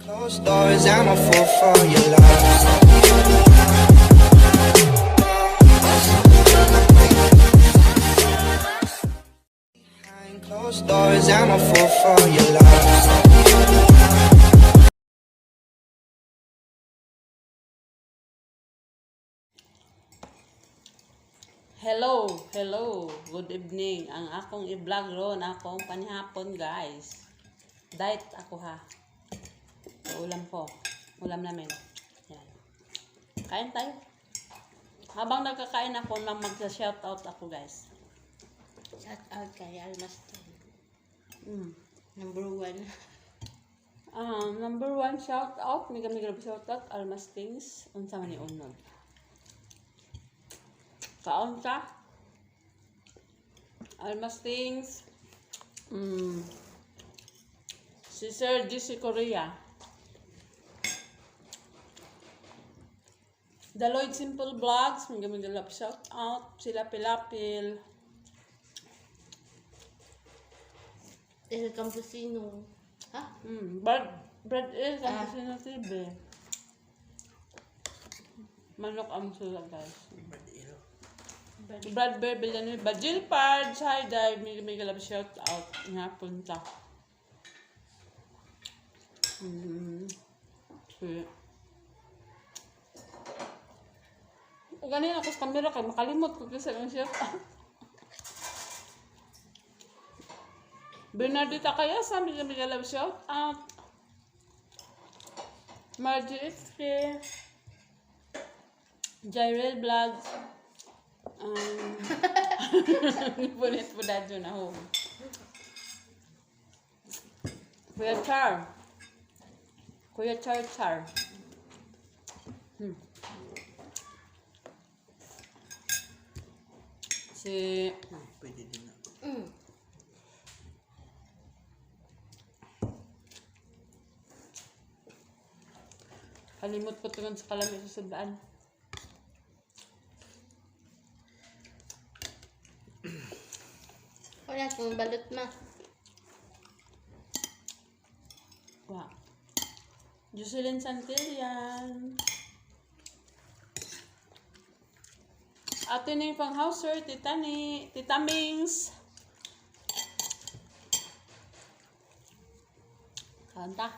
Closed doors, I'm a fool for your love. Behind closed doors, I'm a fool for your love. Hello, good evening. Ang akong i-vlog ron, akong panihapon guys. Diet ako ha. Ulam ko. Ulam namin. Yan. Kain tayo. Habang nagkakain ako, magsa-shoutout ako guys. Shout out kay Almaston. Mm. Number 1. Number 1 shoutout. May kami shoutout. Almastings. Unsa man ni unod. Kaon ka? Almastings. Si Sir GC Korea. The Lloyd Simple Vlogs. May kami shout out. Sila Pilapil. El Campesino. Ha? Brad is ang Casino TV. Manok ang sila guys. Brad Bear Villanueva. Jill Pards. Hi Dave. May galap shout out. Nga punta. Okay. Ganyan ako sa camera kaya makalimot ko kasi ang shout out. Bernardita kaya sa may galap shout out. Margie Itzke. Jairel Vlogs. Punit po dadyo na ho. Kuya Char. Si Pwede din na. kalimot ko tungan sa kalamit sa sudaan. Wala kung balot ma. Wow. Jocelyn Santillan. Ate na yung pang-houser, Tita Mings. Kanta.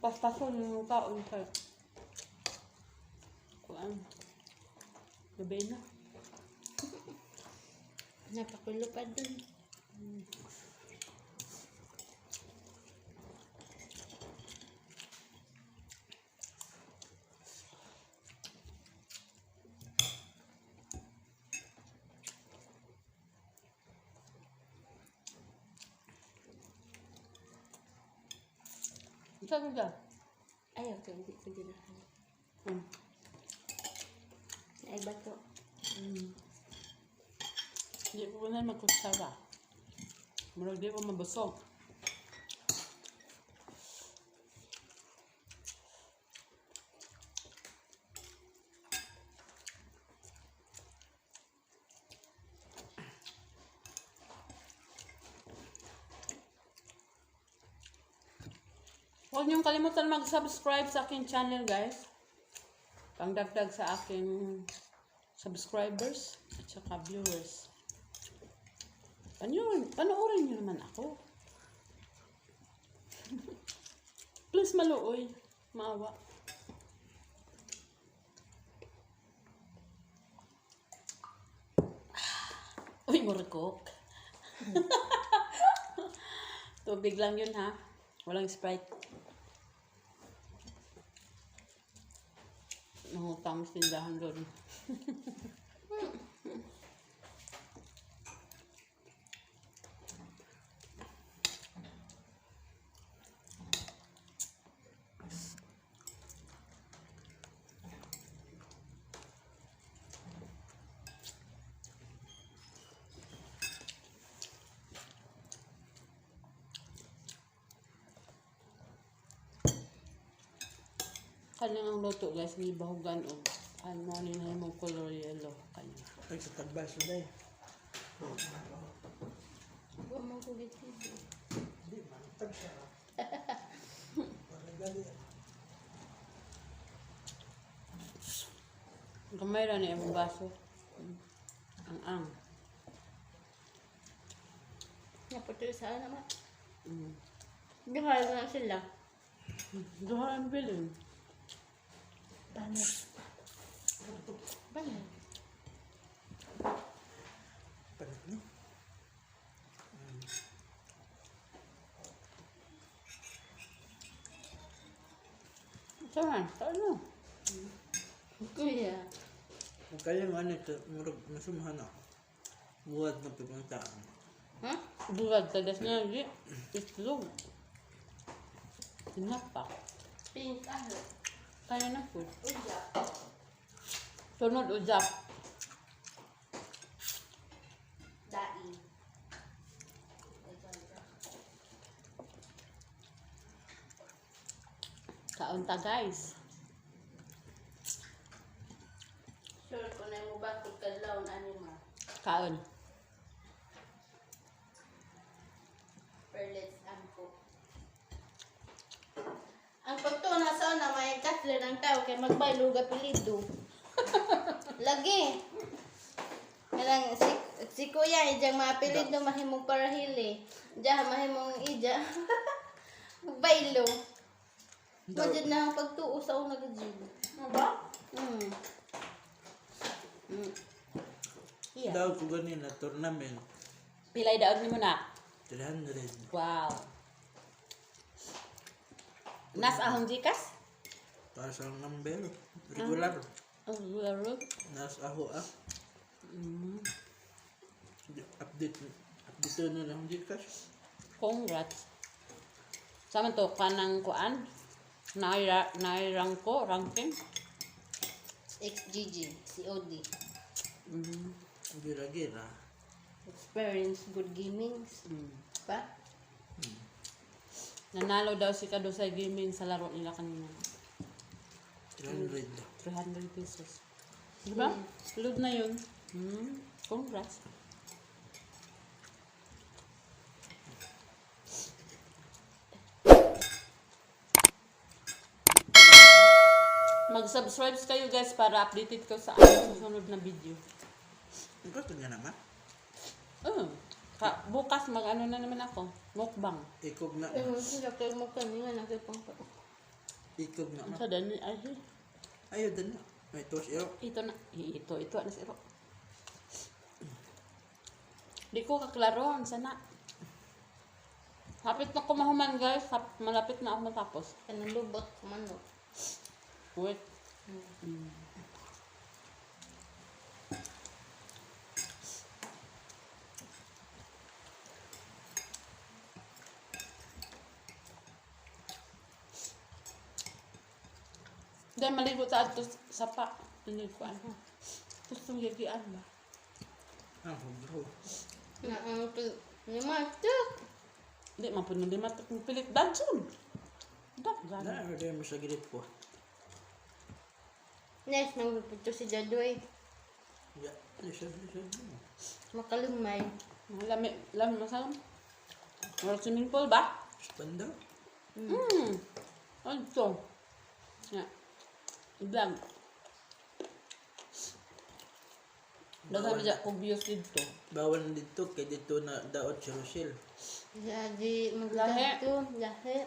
Paspason yung kaon ka. Kuan. Gabi na. Napakulo pa dun. Sabi ka? Ayaw ko, hindi ko dinahan. Ay, bato. Hindi ko na magkutsara. Marag di ko mabusog. Huwag niyong kalimutan mag-subscribe sa aking channel guys. Pangdagdag sa aking subscribers at saka viewers. Panoorin niyo naman ako. Please maluoy. Maawa. Uy, murkok. Tubig lang yun ha. Walang Sprite. Nangutang sa tindahan doon. Kanyang luto guys, may bahugan o ano na yung color yellow. Kanya. Ay, sa tagbaso na eh. Huwag mo kulit dito. Hindi, mantag siya. Para Mayroon na yung baso. Ang. Naputol saan naman. Mm. Duhal na sila. Duha ang bilin. Banat. Banat. Panit no? Saan? Ano? Kuya. Kung kaya nga nito, murag masumahan ako. Buhat na pipuntaan. Ha? Bulag tagas na di. Itlog. Tinapa. Pintahe. Kaya na po. Uya. Sunod ujap. Dai. Kaunta guys. Sure ko na mo ba kung kadlaw na anima. Kaon. Perlets ampo. Ang pagtuna sa una may katler ng tao kay magbaylo apelido. Lagi. Karang si kuya ijang maapelido mahimong parahili. Diya mahimong ija. Magbaylo. Madyan na ang pagtuo sa una gajud. Ano ba? Iya. Daw ko ganina, tournament. Pilay daon ni mo na. 300. Wow. Nas ahong jikas? Taas ang number. Regular. Oh, laro. Nas aho ah. Mm. Update na lang Gcash. Congrats. Sama to kanang kuan. Nairang ko ranking. XGG, COD. Mm. Gira-gira. Experience good gamings. Mm. Pa? Nanalo daw si Kado sa gaming sa laro nila kanina. 300. 300 pesos. Diba? Load na yun. Congrats. Mag-subscribe kayo guys para updated ko sa susunod na video. Ang gusto niya naman. Bukas mag-ano na naman ako. Mukbang. Ikog na. Sila kayo mo kanina nakipang pa. Ikog na. Sa dani ay Ayaw din na. May tos iyo. ito na. Ito na siro. Di ko kaklaro ang sana. Hapit na kumahuman guys. Malapit na ako matapos. Kanang lubot, manok. Wait. Dahil maligo sa ato sa pa. Hindi ko ano. Gusto gigian ba? Ah, bro. Na ang ni matuk. Hindi, mapuno di matok ng pilit. Dadson. Daggan. Na, ada yang masa gilid po. Next, magpupunto si Jadoy. Ya, lisod. Makalumay. Lami masam. Walang swimming pool ba? Spanda. Ano to? Yeah. I-vlog. Dagan dyan kung views dito. Bawal na dito, kay dito na daot si Rochelle. Jadi Lahi. maglato, lahi.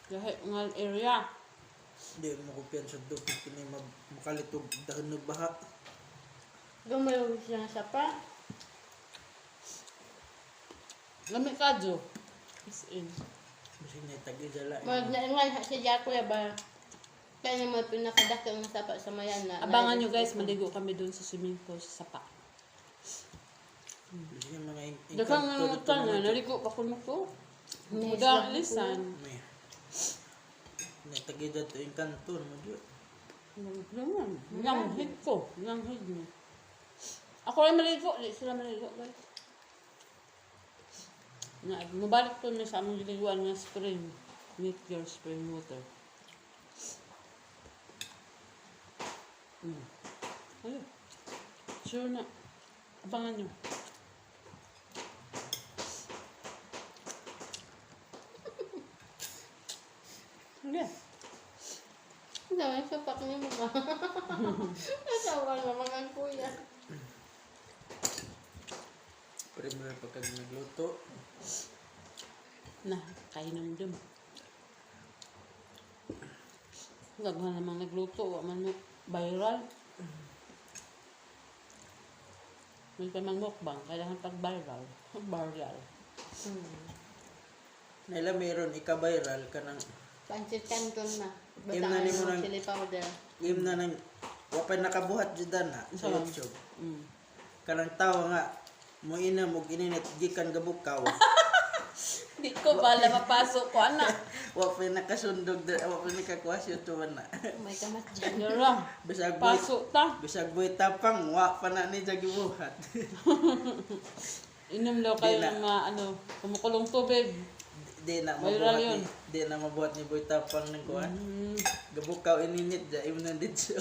Kahit nga area. Hindi mo kupian sa doon, kini makalitog dahon ng baha. Gumayo siya sa pa. Lami ka, Jo. Is in. Kasi naitagi dala. Magnaingan si Jaco ya ba? Kaya naman pinakadakil na sapa sa mayan na. Abangan nyo guys, maligo kami dun sa swimming pool sa Sapa. Kasi yung mga Dagang nga nga nga, naligo pa ko ko. Muda lisan. May naitagi dito yung kanton mo diyo. Nanghid ko. Nanghid mo. Ako rin maligo. Di sila maligo guys. Mabalik to na sa aming liguan ng spring. Meet your spring water. Ayun. Sure na. Abangan nyo. Sige. Dami supak niyo mo ba? Nasawa naman ang kuya. Pero mo na pagka nagluto. Na, kainom dun. Gagawin namang nagluto, wa man mo viral. May pa mang mukbang, kailangan pag viral. Viral. Naila meron ika-viral ka ng Pancit canton na. Im na Bataan ni mo mo ng- chili powder. im na nang wapay nakabuhat judan na sa Oo. YouTube. Mm. Kanang tawa nga mo ina mo gininit gikan gabukaw. Di ko bala mapasok ko, anak. Wapay nakasundog wapay nakakuha sa YouTube na. May kamat dyan. Yara, Bisag boy pasok ta. bisag boy tapang wa pa na ni jagi buhat. Inom daw kayo Di na. ng mga kumukulong tubig. Di na Viral mabuhat yun. ni di na mabuhat ni boy tapang ng kuha. Mm. Gabukaw ininit ja im na dito.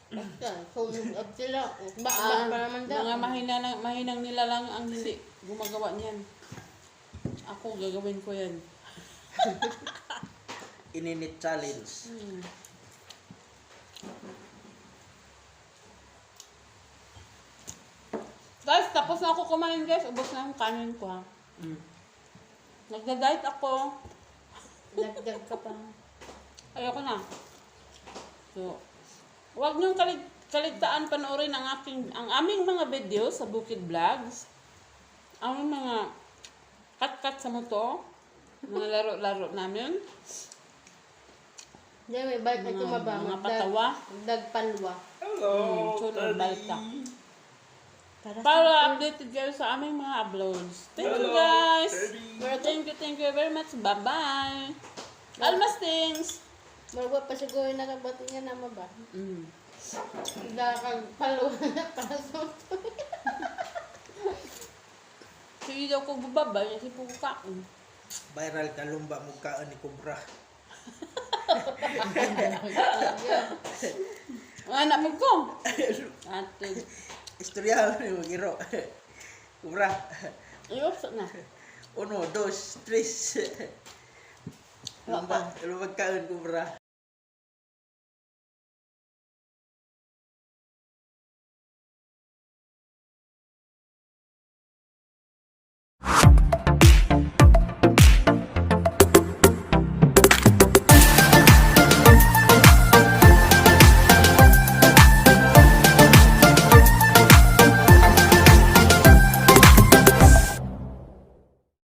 Basta, sunog up sila. Ba para man daw. Mga mahinang nila lang ang hindi gumagawa niyan. Ako, gagawin ko yan. Ininit challenge. Hmm. Guys, tapos na ako kumain guys. Ubos na yung kanin ko ha. Mm. Nagda-diet ako. Dagdag ka pa. Ayoko na. So, huwag niyong kaligtaan panoorin ang aming mga video sa Bukid Vlogs. Ang mga cut-cut sa moto. Mga laro-laro namin. Diyan may bike na tumaba. Mga patawa. Dagpalwa. Hello. Sunod, balik ka. Para Para updated kayo sa aming mga uploads. Thank you guys! Thank you very much. Bye-bye! Almas things! Marwa pa siguro nakabati niya naman ba? Mm. Dakag palwa na pasok. Sige daw ko bababa, yung si Puka. Viral kalumba mo kaan ni Cobra. Anak mo ko! Ato. Istorya ni Magiro. Cobra. Ayos na. 1, 2, 3. Lumba kaan Cobra.